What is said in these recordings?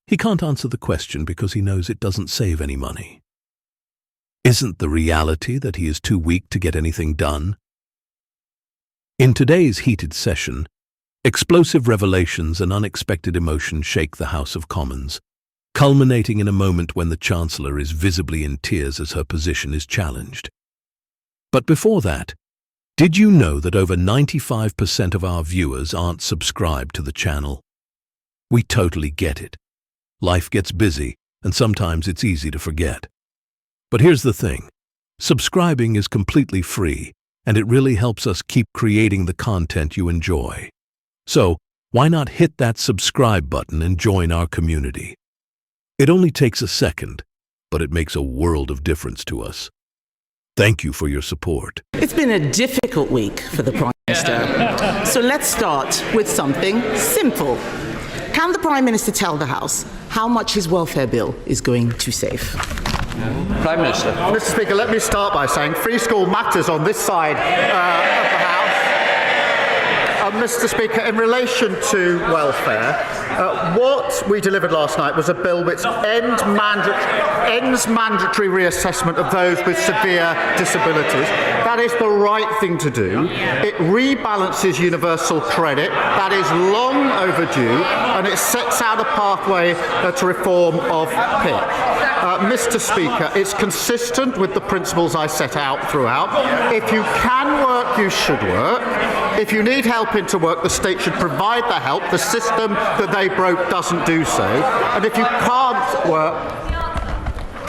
He can't answer the question because he knows it doesn't save any money. Isn't the reality that he is too weak to get anything done? In today's heated session, explosive revelations and unexpected emotions shake the House of Commons, culminating in a moment when the Chancellor is visibly in tears as her position is challenged. But before that, did you know that over 95% of our viewers aren't subscribed to the channel? We totally get it. Life gets busy, and sometimes it's easy to forget. But here's the thing. Subscribing is completely free, and it really helps us keep creating the content you enjoy. So, why not hit that subscribe button and join our community? It only takes a second, but it makes a world of difference to us. Thank you for your support. It's been a difficult week for the Prime Minister. So let's start with something simple. Can the Prime Minister tell the House how much his welfare bill is going to save? Prime Minister. Mr. Speaker, let me start by saying free school matters on this side of the House. Mr. Speaker, in relation to welfare, what we delivered last night was a bill which ends mandatory reassessment of those with severe disabilities. That is the right thing to do. It rebalances universal credit. That is long overdue, and it sets out a pathway to reform of PIP. Mr. Speaker, it's consistent with the principles I set out throughout. If you can work, you should work. If you need help into work, the state should provide the help. The system that they broke doesn't do so. And if you can't work...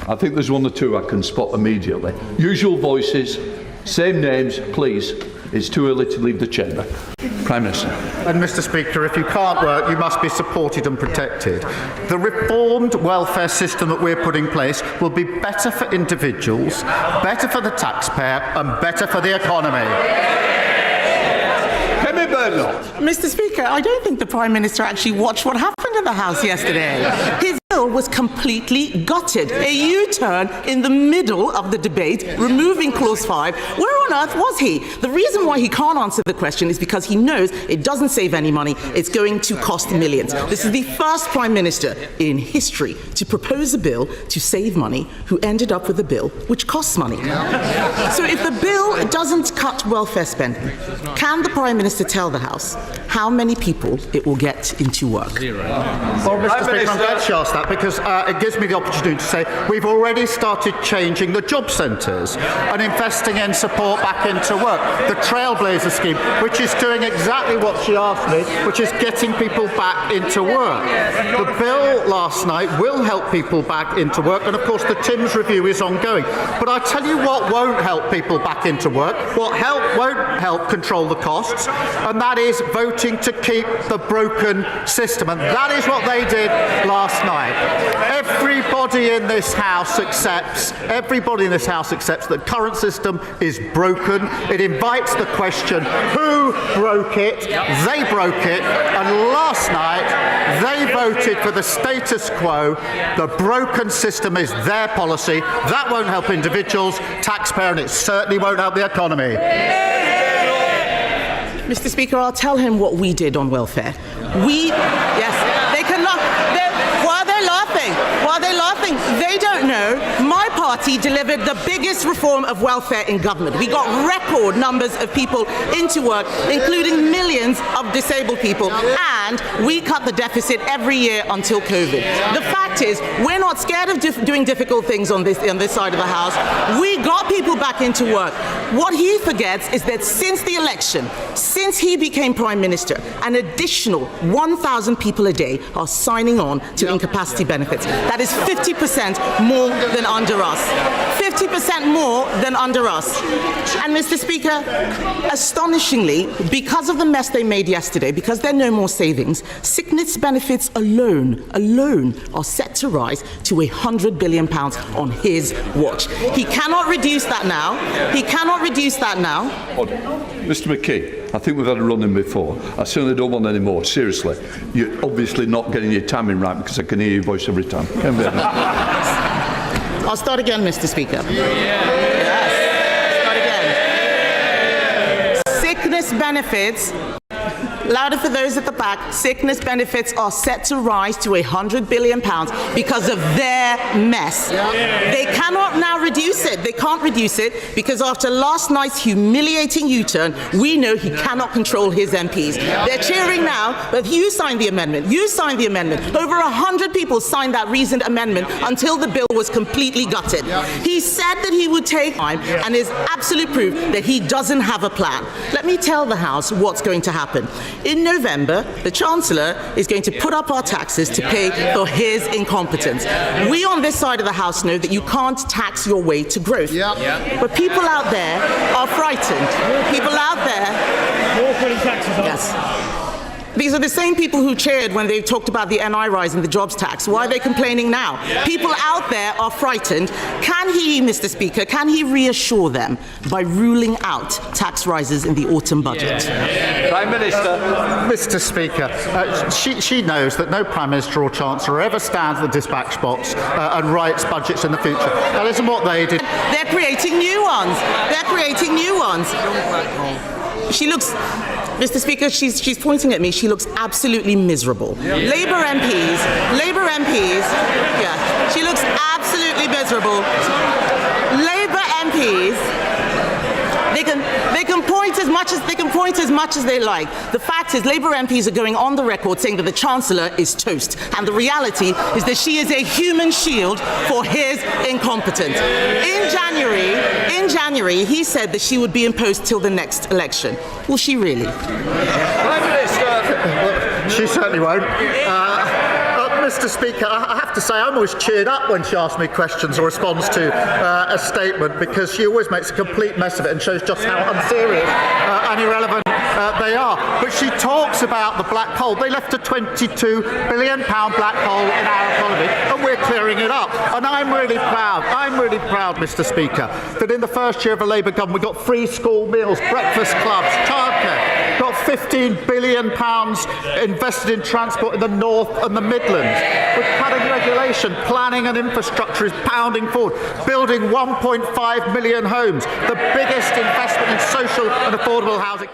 I think there's one or two I can spot immediately. Usual voices, same names, please. It's too early to leave the chamber. Prime Minister. And Mr. Speaker, if you can't work, you must be supported and protected. The reformed welfare system that we're putting in place will be better for individuals, better for the taxpayer, and better for the economy. Mr. Speaker, I don't think the Prime Minister actually watched what happened in the House yesterday. His bill was completely gutted. A U-turn in the middle of the debate, removing Clause 5. Where on earth was he? The reason why he can't answer the question is because he knows it doesn't save any money. It's going to cost millions. This is the first Prime Minister in history to propose a bill to save money who ended up with a bill which costs money. So if the bill doesn't cut welfare spending, can the Prime Minister tell the House how many people it will get into work? Well, Mr. Speaker, I'm glad she asked that because it gives me the opportunity to say we've already started changing the job centres and investing in support back into work. The Trailblazer scheme, which is doing exactly what she asked me, which is getting people back into work. The bill last night will help people back into work, and of course the Timms review is ongoing. But I tell you what won't help people back into work, what won't help control the costs, and that is voting to keep the broken system. And that is what they did last night. Everybody in this House accepts that the current system is broken. It invites the question, who broke it? They broke it. And last night, they voted for the status quo. The broken system is their policy. That won't help individuals, taxpayer, and it certainly won't help the economy. Mr. Speaker, I'll tell him what we did on welfare. Yes, they cannot. Why are they laughing? They don't know. My party delivered the biggest reform of welfare in government. We got record numbers of people into work, including millions of disabled people, and we cut the deficit every year until COVID. The fact is, we're not scared of doing difficult things on this side of the House. We got people back into work. What he forgets is that since the election, since he became Prime Minister, an additional 1,000 people a day are signing on to incapacity benefits. That is 50% more than under us. 50% more than under us. And Mr. Speaker, astonishingly, because of the mess they made yesterday, because there are no more savings, sickness benefits alone are set to rise to £100 billion on his watch. He cannot reduce that now. Mr. McKee, I think we've had a run-in before. I certainly don't want any more. Seriously, you're obviously not getting your timing right because I can hear your voice every time. I'll start again, Mr. Speaker. Yes. Start again. Sickness benefits louder for those at the back, sickness benefits are set to rise to £100 billion because of their mess. They cannot now reduce it. They can't reduce it because after last night's humiliating U-turn, we know he cannot control his MPs. They're cheering now, but you signed the amendment. You signed the amendment. Over 100 people signed that reasoned amendment until the bill was completely gutted. He said that he would take time and is absolute proof that he doesn't have a plan. Let me tell the House what's going to happen. In November, the Chancellor is going to put up our taxes to pay for his incompetence. We on this side of the House know that you can't tax your way to growth. But people out there are frightened. People out there... More putting taxes on. Yes. These are the same people who cheered when they talked about the NI rise and the jobs tax. Why are they complaining now? People out there are frightened. Can he, Mr. Speaker, can he reassure them by ruling out tax rises in the autumn budget? Prime Minister. Mr. Speaker, she knows that no Prime Minister or Chancellor ever stands at the dispatch box and writes budgets in the future. That isn't what they did. They're creating new ones. They're creating new ones. She looks... Mr. Speaker, she's pointing at me. She looks absolutely miserable. Labour MPs, yeah, she looks absolutely miserable. Labour MPs, they can point as much as they like. The fact is, Labour MPs are going on the record saying that the Chancellor is toast, and the reality is that she is a human shield for his incompetence. In January, he said that she would be in post till the next election. Will she really? Prime Minister. She certainly won't. Mr. Speaker, I have to say I'm always cheered up when she asks me questions or responds to a statement, because she always makes a complete mess of it and shows just how unserious and irrelevant they are. But she talks about the black hole. They left a £22 billion black hole in our economy, and we're clearing it up. And I'm really proud, Mr. Speaker, that in the first year of a Labour government we got free school meals, breakfast clubs, childcare, got £15 billion invested in transport in the North and the Midlands. We're cutting regulation, planning and infrastructure is pounding forward, building 1.5 million homes, the biggest investment in social and affordable housing.